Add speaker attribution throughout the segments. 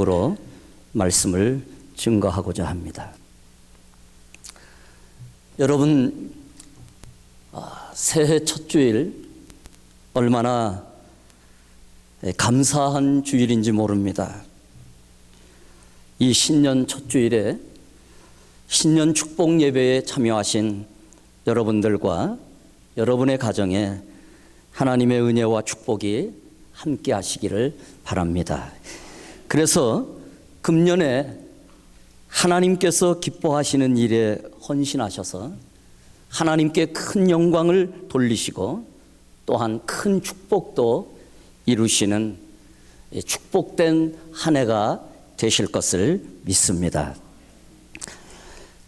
Speaker 1: 으로 말씀을 증거하고자 합니다. 여러분, 새해 첫 주일 얼마나 감사한 주일인지 모릅니다. 이 신년 첫 주일에 신년 축복 예배에 참여하신 여러분들과 여러분의 가정에 하나님의 은혜와 축복이 함께 하시기를 바랍니다. 그래서 금년에 하나님께서 기뻐하시는 일에 헌신하셔서 하나님께 큰 영광을 돌리시고 또한 큰 축복도 이루시는 축복된 한 해가 되실 것을 믿습니다.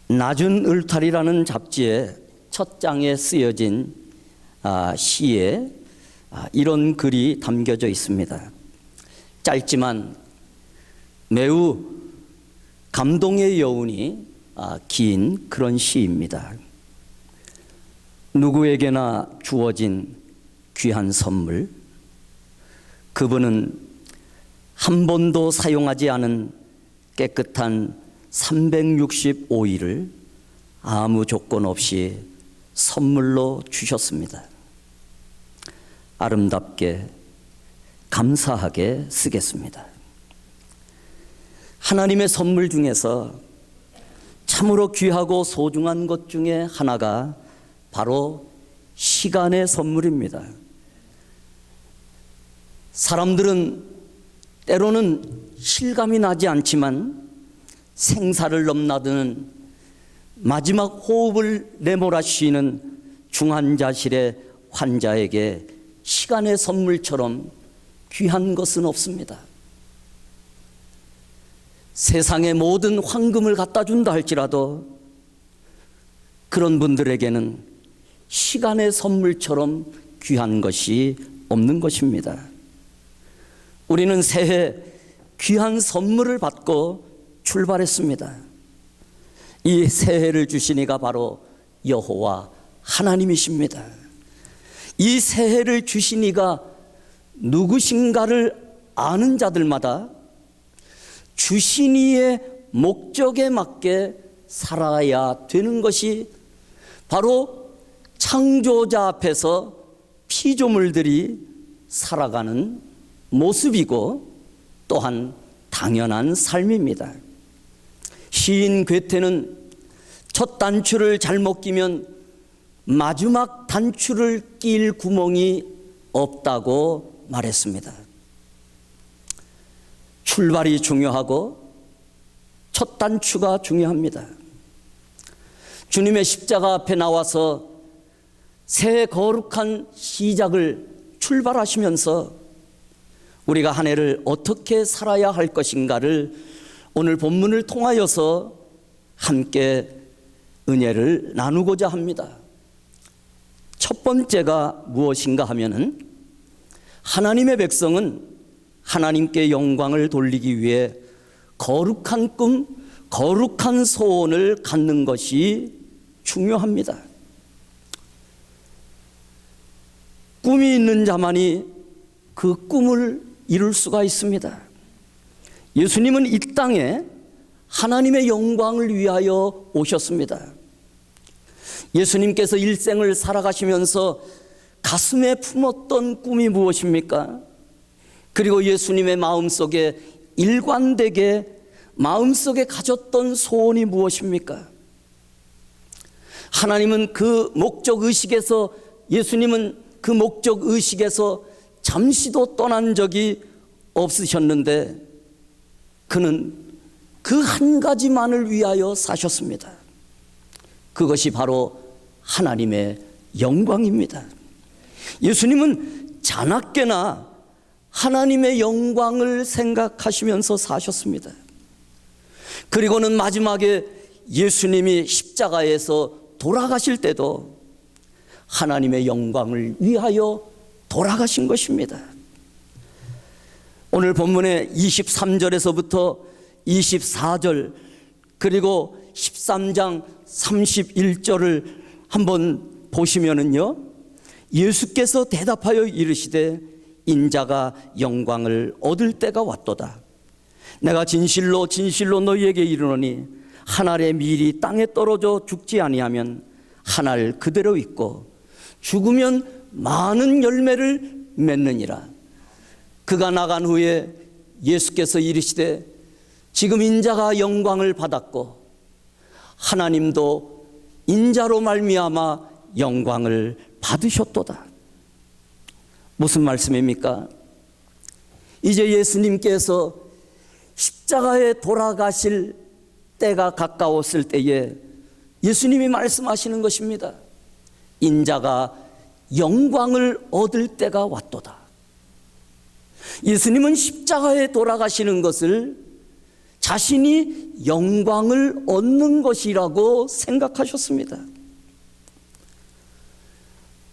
Speaker 1: 낮은 울타리라는 잡지의 첫 장에 쓰여진 시에 이런 글이 담겨져 있습니다. 짧지만 매우 감동의 여운이 긴 그런 시입니다. 누구에게나 주어진 귀한 선물, 그분은 한 번도 사용하지 않은 깨끗한 365일을 아무 조건 없이 선물로 주셨습니다. 아름답게 감사하게 쓰겠습니다. 하나님의 선물 중에서 참으로 귀하고 소중한 것 중에 하나가 바로 시간의 선물입니다. 사람들은 때로는 실감이 나지 않지만 생사를 넘나드는 마지막 호흡을 내몰아쉬는 중환자실의 환자에게 시간의 선물처럼 귀한 것은 없습니다. 세상의 모든 황금을 갖다 준다 할지라도 그런 분들에게는 시간의 선물처럼 귀한 것이 없는 것입니다. 우리는 새해 귀한 선물을 받고 출발했습니다. 이 새해를 주신 이가 바로 여호와 하나님이십니다. 이 새해를 주신 이가 누구신가를 아는 자들마다 주신 이의 목적에 맞게 살아야 되는 것이 바로 창조자 앞에서 피조물들이 살아가는 모습이고 또한 당연한 삶입니다. 시인 괴테는 첫 단추를 잘못 끼면 마지막 단추를 낄 구멍이 없다고 말했습니다. 출발이 중요하고 첫 단추가 중요합니다. 주님의 십자가 앞에 나와서 새 거룩한 시작을 출발하시면서 우리가 한 해를 어떻게 살아야 할 것인가를 오늘 본문을 통하여서 함께 은혜를 나누고자 합니다. 첫 번째가 무엇인가 하면은 하나님의 백성은 하나님께 영광을 돌리기 위해 거룩한 꿈, 거룩한 소원을 갖는 것이 중요합니다. 꿈이 있는 자만이 그 꿈을 이룰 수가 있습니다. 예수님은 이 땅에 하나님의 영광을 위하여 오셨습니다. 예수님께서 일생을 살아가시면서 가슴에 품었던 꿈이 무엇입니까? 그리고 예수님의 마음속에 일관되게 마음속에 가졌던 소원이 무엇입니까? 하나님은 그 목적의식에서, 예수님은 그 목적의식에서 잠시도 떠난 적이 없으셨는데 그는 그 한 가지만을 위하여 사셨습니다. 그것이 바로 하나님의 영광입니다. 예수님은 자나깨나 하나님의 영광을 생각하시면서 사셨습니다. 그리고는 마지막에 예수님이 십자가에서 돌아가실 때도 하나님의 영광을 위하여 돌아가신 것입니다. 오늘 본문의 23절에서부터 24절 그리고 13장 31절을 한번 보시면은요, 예수께서 대답하여 이르시되 인자가 영광을 얻을 때가 왔도다. 내가 진실로 진실로 너희에게 이르노니 한 알의 밀이 땅에 떨어져 죽지 아니하면 한 알 그대로 있고 죽으면 많은 열매를 맺느니라. 그가 나간 후에 예수께서 이르시되 지금 인자가 영광을 받았고 하나님도 인자로 말미암아 영광을 받으셨도다. 무슨 말씀입니까? 이제 예수님께서 십자가에 돌아가실 때가 가까웠을 때에 예수님이 말씀하시는 것입니다. 인자가 영광을 얻을 때가 왔도다. 예수님은 십자가에 돌아가시는 것을 자신이 영광을 얻는 것이라고 생각하셨습니다.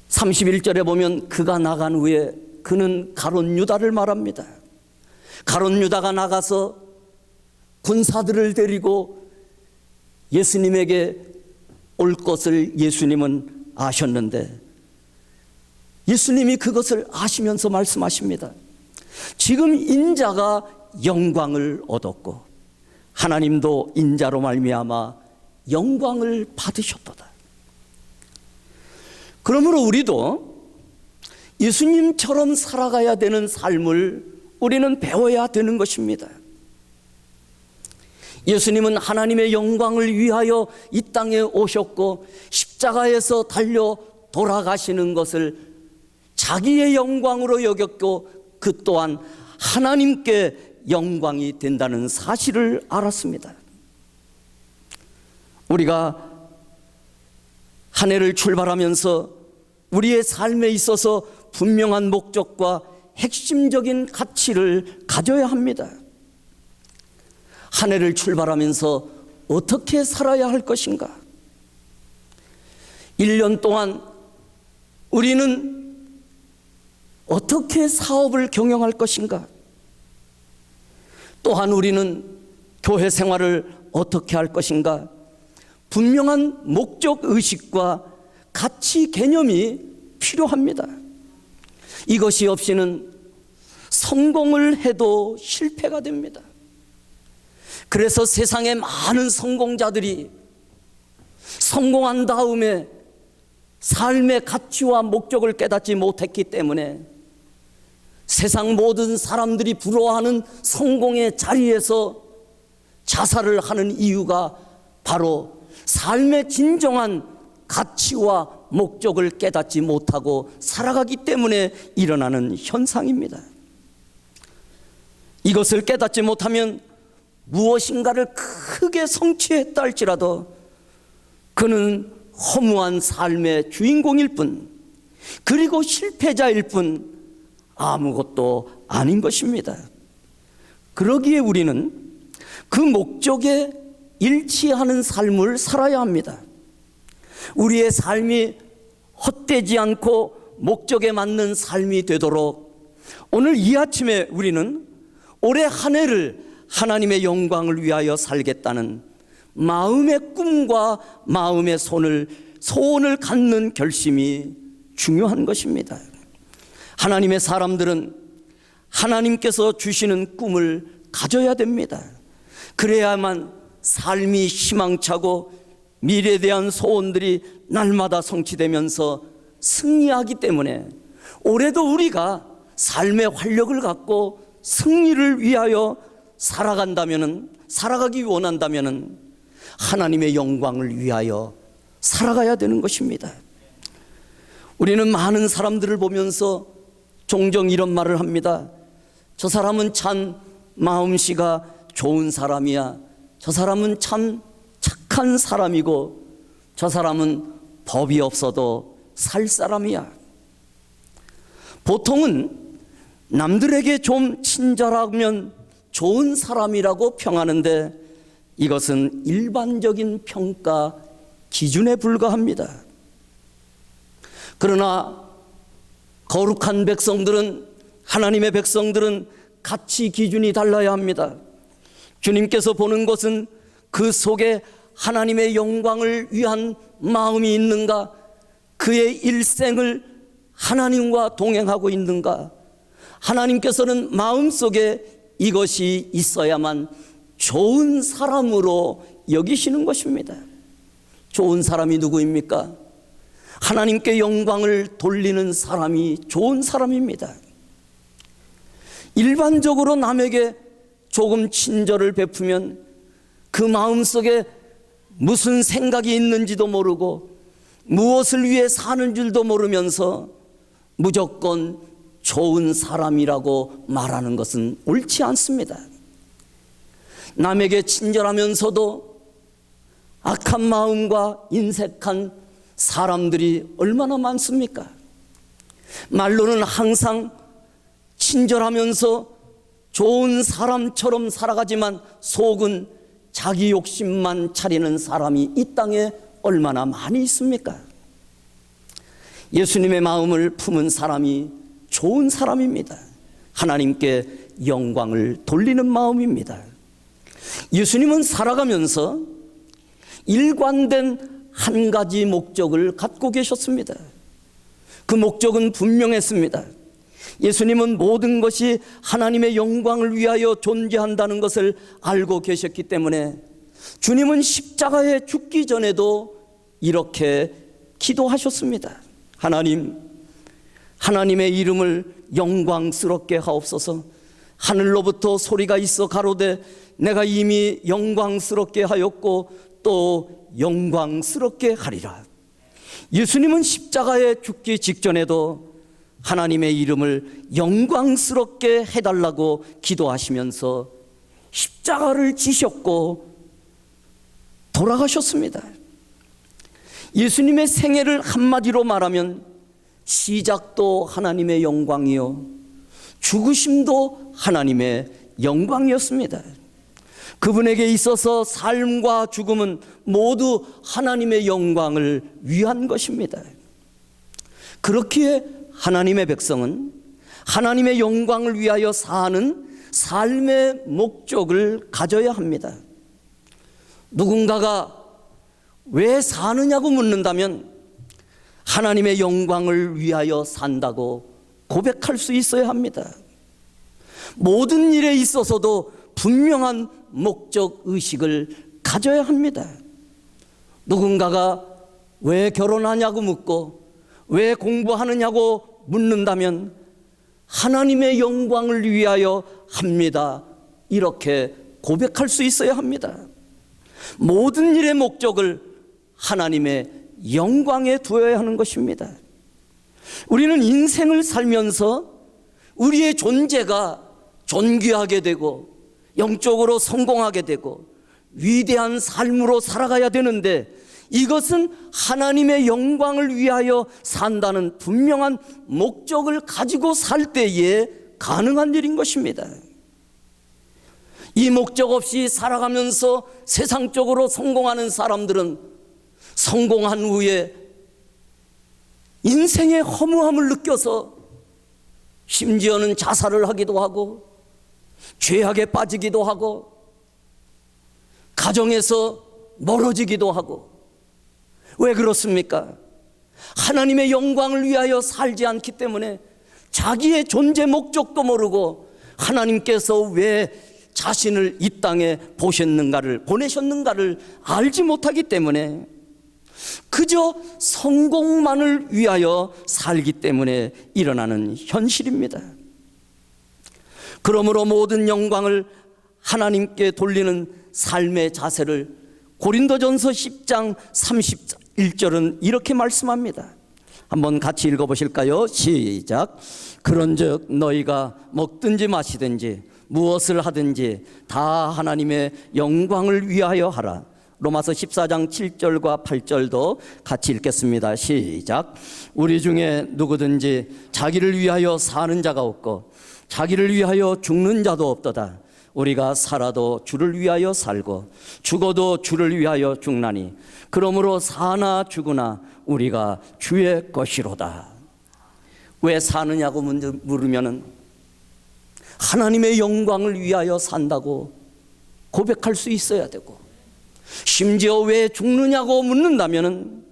Speaker 1: 31절에 보면 그가 나간 후에 그는 가룟 유다를 말합니다. 가룟 유다가 나가서 군사들을 데리고 예수님에게 올 것을 예수님은 아셨는데 예수님이 그것을 아시면서 말씀하십니다. 지금 인자가 영광을 얻었고 하나님도 인자로 말미암아 영광을 받으셨도다. 그러므로 우리도 예수님처럼 살아가야 되는 삶을 우리는 배워야 되는 것입니다. 예수님은 하나님의 영광을 위하여 이 땅에 오셨고 십자가에서 달려 돌아가시는 것을 자기의 영광으로 여겼고 그 또한 하나님께 영광이 된다는 사실을 알았습니다. 우리가 한 해를 출발하면서 우리의 삶에 있어서 분명한 목적과 핵심적인 가치를 가져야 합니다. 한 해를 출발하면서 어떻게 살아야 할 것인가? 1년 동안 우리는 어떻게 사업을 경영할 것인가? 또한 우리는 교회 생활을 어떻게 할 것인가? 분명한 목적 의식과 가치 개념이 필요합니다. 이것이 없이는 성공을 해도 실패가 됩니다. 그래서 세상의 많은 성공자들이 성공한 다음에 삶의 가치와 목적을 깨닫지 못했기 때문에 세상 모든 사람들이 부러워하는 성공의 자리에서 자살을 하는 이유가 바로 삶의 진정한 가치와 목적을 깨닫지 못하고 살아가기 때문에 일어나는 현상입니다. 이것을 깨닫지 못하면 무엇인가를 크게 성취했다 할지라도 그는 허무한 삶의 주인공일 뿐, 그리고 실패자일 뿐 아무것도 아닌 것입니다. 그러기에 우리는 그 목적에 일치하는 삶을 살아야 합니다. 우리의 삶이 헛되지 않고 목적에 맞는 삶이 되도록 오늘 이 아침에 우리는 올해 한 해를 하나님의 영광을 위하여 살겠다는 마음의 꿈과 마음의 소원을 갖는 결심이 중요한 것입니다. 하나님의 사람들은 하나님께서 주시는 꿈을 가져야 됩니다. 그래야만 삶이 희망차고 미래에 대한 소원들이 날마다 성취되면서 승리하기 때문에 올해도 우리가 삶의 활력을 갖고 승리를 위하여 살아가기 원한다면 하나님의 영광을 위하여 살아가야 되는 것입니다. 우리는 많은 사람들을 보면서 종종 이런 말을 합니다. 저 사람은 참 마음씨가 좋은 사람이야. 저 사람은 참 착한 사람이고 저 사람은 법이 없어도 살 사람이야. 보통은 남들에게 좀 친절하면 좋은 사람이라고 평하는데 이것은 일반적인 평가 기준에 불과합니다. 그러나 거룩한 백성들은, 하나님의 백성들은 가치 기준이 달라야 합니다. 주님께서 보는 것은 그 속에 하나님의 영광을 위한 마음이 있는가, 그의 일생을 하나님과 동행하고 있는가, 하나님께서는 마음속에 이것이 있어야만 좋은 사람으로 여기시는 것입니다. 좋은 사람이 누구입니까? 하나님께 영광을 돌리는 사람이 좋은 사람입니다. 일반적으로 남에게 조금 친절을 베푸면 그 마음속에 무슨 생각이 있는지도 모르고 무엇을 위해 사는 줄도 모르면서 무조건 좋은 사람이라고 말하는 것은 옳지 않습니다. 남에게 친절하면서도 악한 마음과 인색한 사람들이 얼마나 많습니까? 말로는 항상 친절하면서 좋은 사람처럼 살아가지만 속은 자기 욕심만 차리는 사람이 이 땅에 얼마나 많이 있습니까? 예수님의 마음을 품은 사람이 좋은 사람입니다. 하나님께 영광을 돌리는 마음입니다. 예수님은 살아가면서 일관된 한 가지 목적을 갖고 계셨습니다. 그 목적은 분명했습니다. 예수님은 모든 것이 하나님의 영광을 위하여 존재한다는 것을 알고 계셨기 때문에 주님은 십자가에 죽기 전에도 이렇게 기도하셨습니다. 하나님, 하나님의 이름을 영광스럽게 하옵소서. 하늘로부터 소리가 있어 가로되 내가 이미 영광스럽게 하였고 또 영광스럽게 하리라. 예수님은 십자가에 죽기 직전에도 하나님의 이름을 영광스럽게 해달라고 기도하시면서 십자가를 지셨고 돌아가셨습니다. 예수님의 생애를 한마디로 말하면 시작도 하나님의 영광이요 죽으심도 하나님의 영광이었습니다. 그분에게 있어서 삶과 죽음은 모두 하나님의 영광을 위한 것입니다. 그렇기에 하나님의 백성은 하나님의 영광을 위하여 사는 삶의 목적을 가져야 합니다. 누군가가 왜 사느냐고 묻는다면 하나님의 영광을 위하여 산다고 고백할 수 있어야 합니다. 모든 일에 있어서도 분명한 목적 의식을 가져야 합니다. 누군가가 왜 결혼하냐고 묻고 왜 공부하느냐고 묻는다면 하나님의 영광을 위하여 합니다. 이렇게 고백할 수 있어야 합니다. 모든 일의 목적을 하나님의 영광에 두어야 하는 것입니다. 우리는 인생을 살면서 우리의 존재가 존귀하게 되고 영적으로 성공하게 되고 위대한 삶으로 살아가야 되는데 이것은 하나님의 영광을 위하여 산다는 분명한 목적을 가지고 살 때에 가능한 일인 것입니다. 이 목적 없이 살아가면서 세상적으로 성공하는 사람들은 성공한 후에 인생의 허무함을 느껴서 심지어는 자살을 하기도 하고 죄악에 빠지기도 하고 가정에서 멀어지기도 하고. 왜 그렇습니까? 하나님의 영광을 위하여 살지 않기 때문에 자기의 존재 목적도 모르고 하나님께서 왜 자신을 이 땅에 보내셨는가를 알지 못하기 때문에 그저 성공만을 위하여 살기 때문에 일어나는 현실입니다. 그러므로 모든 영광을 하나님께 돌리는 삶의 자세를 고린도전서 10장 31절은 이렇게 말씀합니다. 한번 같이 읽어보실까요? 시작. 그런즉 너희가 먹든지 마시든지 무엇을 하든지 다 하나님의 영광을 위하여 하라. 로마서 14장 7절과 8절도 같이 읽겠습니다. 시작. 우리 중에 누구든지 자기를 위하여 사는 자가 없고 자기를 위하여 죽는 자도 없도다. 우리가 살아도 주를 위하여 살고 죽어도 주를 위하여 죽나니 그러므로 사나 죽으나 우리가 주의 것이로다. 왜 사느냐고 물으면은 하나님의 영광을 위하여 산다고 고백할 수 있어야 되고, 심지어 왜 죽느냐고 묻는다면은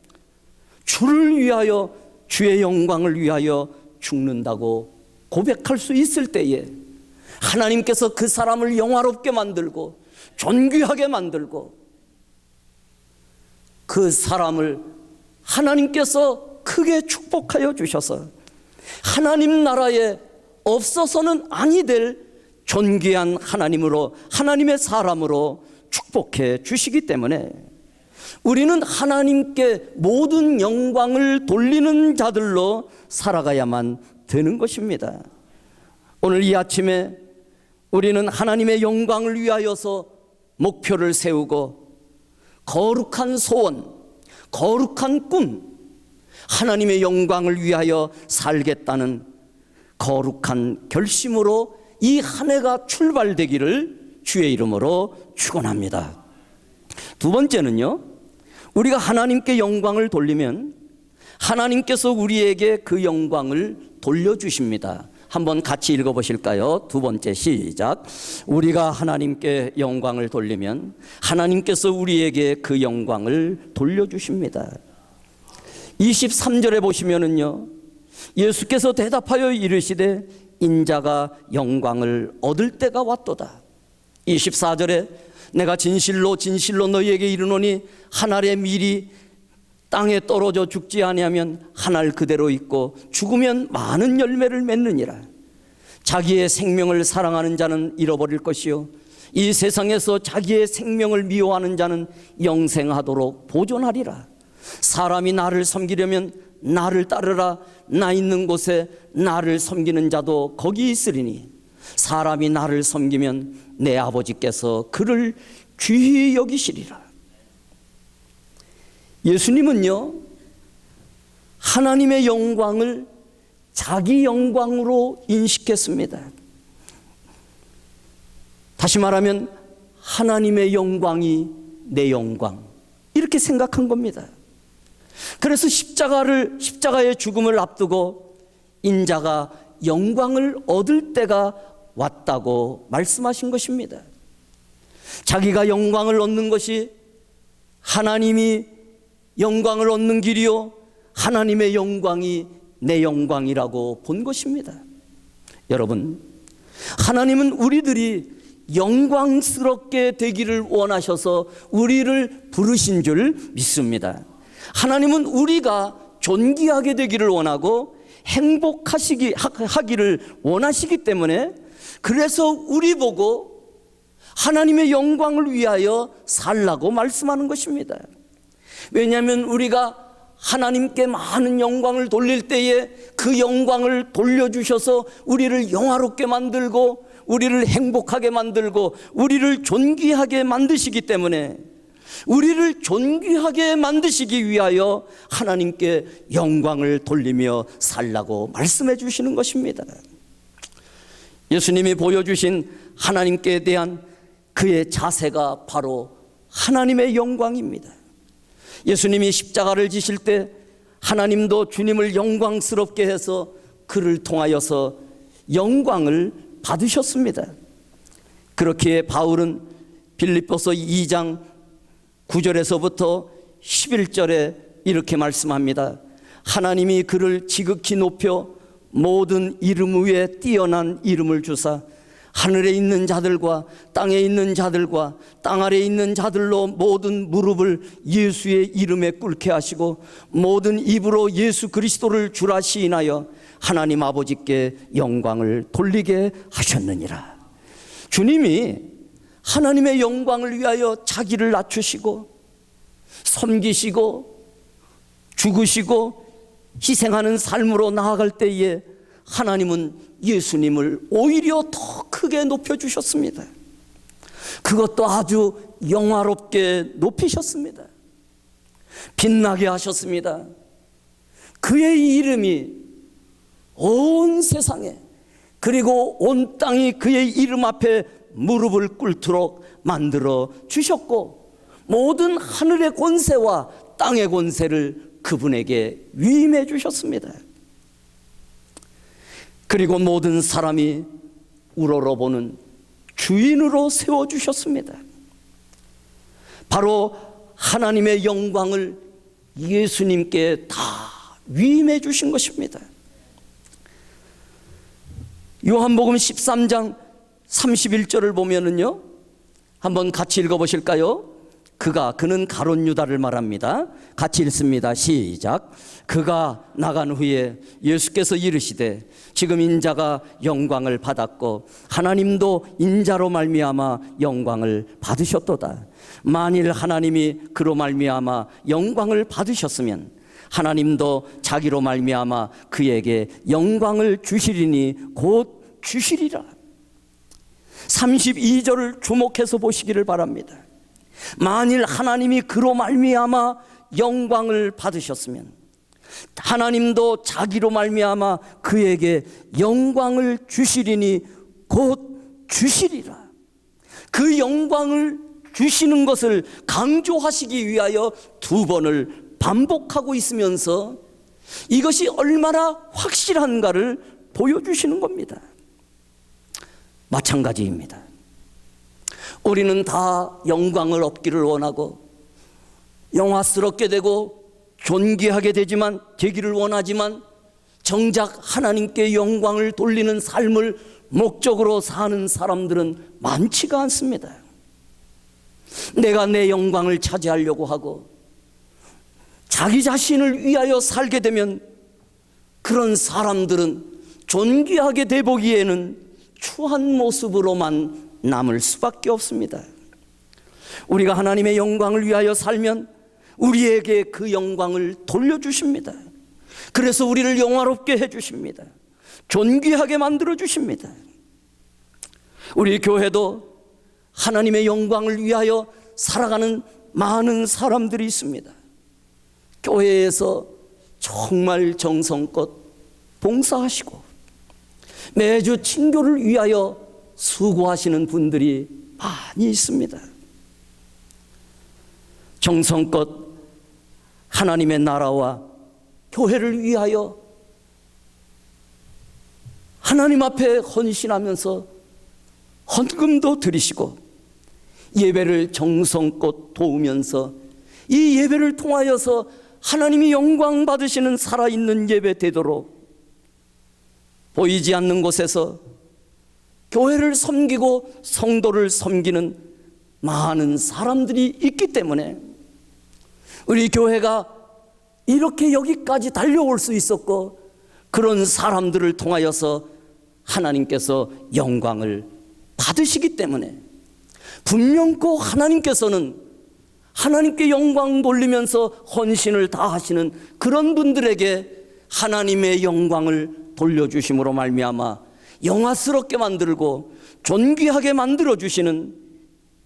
Speaker 1: 주를 위하여 주의 영광을 위하여 죽는다고 고백할 수 있을 때에 하나님께서 그 사람을 영화롭게 만들고 존귀하게 만들고 그 사람을 하나님께서 크게 축복하여 주셔서 하나님 나라에 없어서는 아니 될 존귀한 하나님으로, 하나님의 사람으로 축복해 주시기 때문에 우리는 하나님께 모든 영광을 돌리는 자들로 살아가야만 되는 것입니다. 오늘 이 아침에 우리는 하나님의 영광을 위하여서 목표를 세우고 거룩한 소원, 거룩한 꿈, 하나님의 영광을 위하여 살겠다는 거룩한 결심으로 이 한 해가 출발되기를 주의 이름으로 축원합니다. 두 번째는요, 우리가 하나님께 영광을 돌리면 하나님께서 우리에게 그 영광을 돌려주십니다. 한번 같이 읽어보실까요? 두 번째 시작. 우리가 하나님께 영광을 돌리면 하나님께서 우리에게 그 영광을 돌려주십니다. 23절에 보시면은요, 예수께서 대답하여 이르시되 인자가 영광을 얻을 때가 왔도다. 24절에 내가 진실로 진실로 너희에게 이르노니 한 알의 밀이 땅에 떨어져 죽지 아니하면 한 알 그대로 있고 죽으면 많은 열매를 맺느니라. 자기의 생명을 사랑하는 자는 잃어버릴 것이요 이 세상에서 자기의 생명을 미워하는 자는 영생하도록 보존하리라. 사람이 나를 섬기려면 나를 따르라. 나 있는 곳에 나를 섬기는 자도 거기 있으리니 사람이 나를 섬기면 내 아버지께서 그를 귀히 여기시리라. 예수님은요, 하나님의 영광을 자기 영광으로 인식했습니다. 다시 말하면 하나님의 영광이 내 영광, 이렇게 생각한 겁니다. 그래서 십자가의 죽음을 앞두고 인자가 영광을 얻을 때가 왔다고 말씀하신 것입니다. 자기가 영광을 얻는 것이 하나님이 영광을 얻는 길이요 하나님의 영광이 내 영광이라고 본 것입니다. 여러분, 하나님은 우리들이 영광스럽게 되기를 원하셔서 우리를 부르신 줄 믿습니다. 하나님은 우리가 존귀하게 되기를 원하고 행복하기를 원하시기 때문에, 그래서 우리 보고 하나님의 영광을 위하여 살라고 말씀하는 것입니다. 왜냐하면 우리가 하나님께 많은 영광을 돌릴 때에 그 영광을 돌려주셔서 우리를 영화롭게 만들고 우리를 행복하게 만들고 우리를 존귀하게 만드시기 때문에, 우리를 존귀하게 만드시기 위하여 하나님께 영광을 돌리며 살라고 말씀해 주시는 것입니다. 예수님이 보여주신 하나님께 대한 그의 자세가 바로 하나님의 영광입니다. 예수님이 십자가를 지실 때 하나님도 주님을 영광스럽게 해서 그를 통하여서 영광을 받으셨습니다. 그렇기에 바울은 빌립보서 2장 9절에서부터 11절에 이렇게 말씀합니다. 하나님이 그를 지극히 높여 모든 이름 위에 뛰어난 이름을 주사 하늘에 있는 자들과 땅에 있는 자들과 땅 아래에 있는 자들로 모든 무릎을 예수의 이름에 꿇게 하시고 모든 입으로 예수 그리스도를 주라 시인하여 하나님 아버지께 영광을 돌리게 하셨느니라. 주님이 하나님의 영광을 위하여 자기를 낮추시고 섬기시고 죽으시고 희생하는 삶으로 나아갈 때에 하나님은 예수님을 오히려 더 크게 높여주셨습니다. 그것도 아주 영화롭게 높이셨습니다. 빛나게 하셨습니다. 그의 이름이 온 세상에, 그리고 온 땅이 그의 이름 앞에 무릎을 꿇도록 만들어 주셨고 모든 하늘의 권세와 땅의 권세를 그분에게 위임해 주셨습니다. 그리고 모든 사람이 우러러보는 주인으로 세워주셨습니다. 바로 하나님의 영광을 예수님께 다 위임해 주신 것입니다. 요한복음 13장 31절을 보면은요, 한번 같이 읽어보실까요? 그는 가룟 유다를 말합니다. 같이 읽습니다. 시작. 그가 나간 후에 예수께서 이르시되 지금 인자가 영광을 받았고 하나님도 인자로 말미암아 영광을 받으셨도다. 만일 하나님이 그로 말미암아 영광을 받으셨으면 하나님도 자기로 말미암아 그에게 영광을 주시리니 곧 주시리라. 32절을 주목해서 보시기를 바랍니다. 만일 하나님이 그로 말미암아 영광을 받으셨으면 하나님도 자기로 말미암아 그에게 영광을 주시리니 곧 주시리라. 그 영광을 주시는 것을 강조하시기 위하여 두 번을 반복하고 있으면서 이것이 얼마나 확실한가를 보여주시는 겁니다. 마찬가지입니다. 우리는 다 영광을 얻기를 원하고 영화스럽게 되고 존귀하게 되기를 원하지만 정작 하나님께 영광을 돌리는 삶을 목적으로 사는 사람들은 많지가 않습니다. 내가 내 영광을 차지하려고 하고 자기 자신을 위하여 살게 되면 그런 사람들은 존귀하게 돼 보기에는 추한 모습으로만 남을 수밖에 없습니다. 우리가 하나님의 영광을 위하여 살면 우리에게 그 영광을 돌려주십니다. 그래서 우리를 영화롭게 해주십니다. 존귀하게 만들어주십니다. 우리 교회도 하나님의 영광을 위하여 살아가는 많은 사람들이 있습니다. 교회에서 정말 정성껏 봉사하시고 매주 친교를 위하여 수고하시는 분들이 많이 있습니다. 정성껏 하나님의 나라와 교회를 위하여 하나님 앞에 헌신하면서 헌금도 드리시고 예배를 정성껏 도우면서 이 예배를 통하여서 하나님이 영광 받으시는 살아있는 예배 되도록 보이지 않는 곳에서 교회를 섬기고 성도를 섬기는 많은 사람들이 있기 때문에 우리 교회가 이렇게 여기까지 달려올 수 있었고, 그런 사람들을 통하여서 하나님께서 영광을 받으시기 때문에 분명코 하나님께서는 하나님께 영광 돌리면서 헌신을 다하시는 그런 분들에게 하나님의 영광을 돌려주심으로 말미암아 영화스럽게 만들고 존귀하게 만들어주시는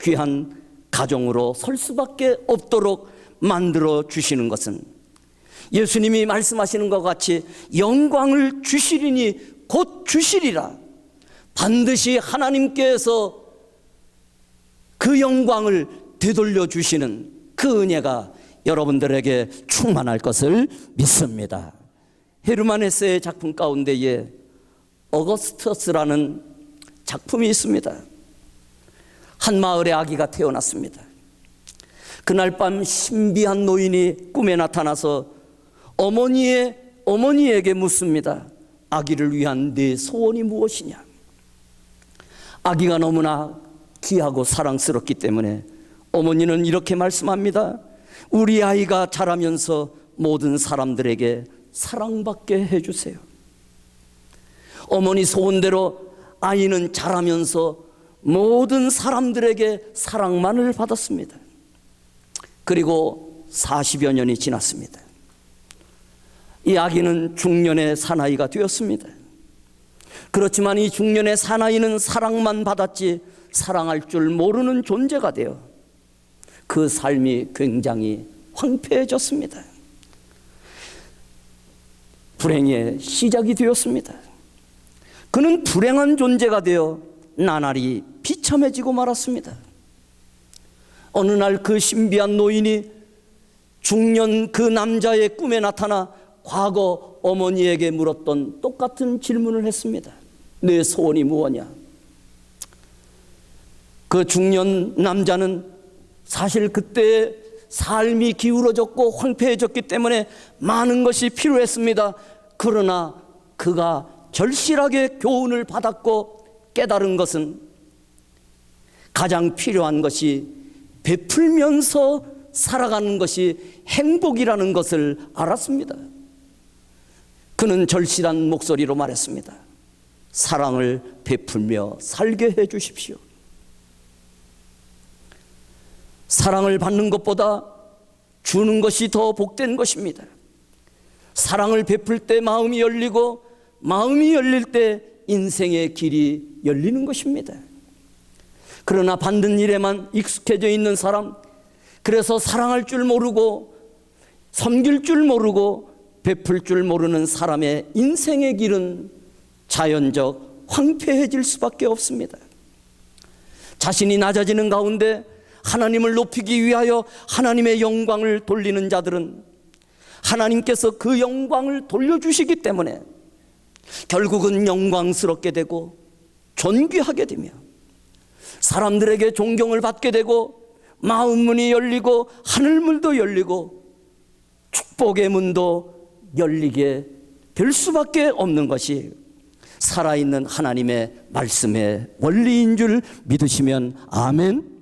Speaker 1: 귀한 가정으로 설 수밖에 없도록 만들어주시는 것은 예수님이 말씀하시는 것 같이 영광을 주시리니 곧 주시리라. 반드시 하나님께서 그 영광을 되돌려 주시는 그 은혜가 여러분들에게 충만할 것을 믿습니다. 헤르만 헤세의 작품 가운데에 어거스터스라는 작품이 있습니다. 한 마을에 아기가 태어났습니다. 그날 밤 신비한 노인이 꿈에 나타나서 어머니에게 묻습니다. 아기를 위한 네 소원이 무엇이냐? 아기가 너무나 귀하고 사랑스럽기 때문에 어머니는 이렇게 말씀합니다. 우리 아이가 자라면서 모든 사람들에게 사랑받게 해주세요. 어머니 소원대로 아이는 자라면서 모든 사람들에게 사랑만을 받았습니다. 그리고 40여 년이 지났습니다. 이 아기는 중년의 사나이가 되었습니다. 그렇지만 이 중년의 사나이는 사랑만 받았지 사랑할 줄 모르는 존재가 되어 그 삶이 굉장히 황폐해졌습니다. 불행의 시작이 되었습니다. 그는 불행한 존재가 되어 나날이 비참해지고 말았습니다. 어느 날 그 신비한 노인이 중년 그 남자의 꿈에 나타나 과거 어머니에게 물었던 똑같은 질문을 했습니다. 내 소원이 무엇이냐? 그 중년 남자는 사실 그때 삶이 기울어졌고 황폐해졌기 때문에 많은 것이 필요했습니다. 그러나 그가 절실하게 교훈을 받았고 깨달은 것은 가장 필요한 것이 베풀면서 살아가는 것이 행복이라는 것을 알았습니다. 그는 절실한 목소리로 말했습니다. 사랑을 베풀며 살게 해 주십시오. 사랑을 받는 것보다 주는 것이 더 복된 것입니다. 사랑을 베풀 때 마음이 열리고, 마음이 열릴 때 인생의 길이 열리는 것입니다. 그러나 받는 일에만 익숙해져 있는 사람, 그래서 사랑할 줄 모르고 섬길 줄 모르고 베풀 줄 모르는 사람의 인생의 길은 자연적 황폐해질 수밖에 없습니다. 자신이 낮아지는 가운데 하나님을 높이기 위하여 하나님의 영광을 돌리는 자들은 하나님께서 그 영광을 돌려주시기 때문에 결국은 영광스럽게 되고 존귀하게 되며 사람들에게 존경을 받게 되고 마음 문이 열리고 하늘문도 열리고 축복의 문도 열리게 될 수밖에 없는 것이 살아있는 하나님의 말씀의 원리인 줄 믿으시면 아멘.